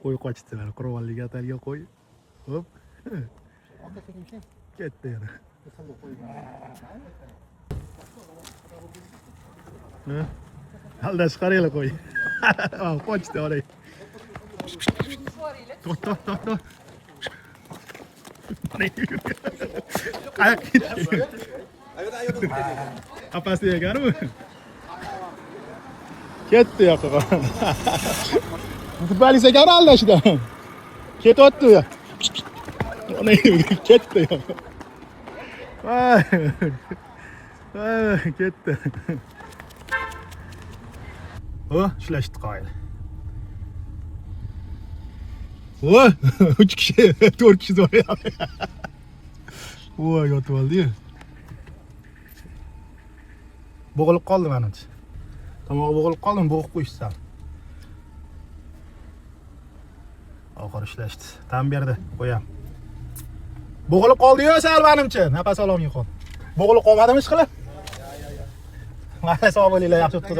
qo'y qochdi mana qurollik atalga qo'y. Hop. Ketdi yana. Aldash qaraylar qo'y. Qochdi oraya. Tot. Kayak gitti. Qafasda ekanmi? Ketdi yoqqa. Futbolist ekan aldashida. Ketyapti. Ketdi. Ketdi. Ishlashdi qoyil. 3 kishi, 4 kishi zo'rayapti. Voy, yotib oldi-yu. Bo'g'ilib qoldi menimcha. Tomog'i bo'g'ilib qoldim, bo'g'ib qo'yishsam. Oxir ishlashdi. Tam berdi, qo'yam. Bo'g'ilib qoldi-yu, sal menimcha. Nafas ololmay qoldi. Bo'g'ilib qolmadimi ish qilib? Mana sog' bo'linglar, yaxshi o'tib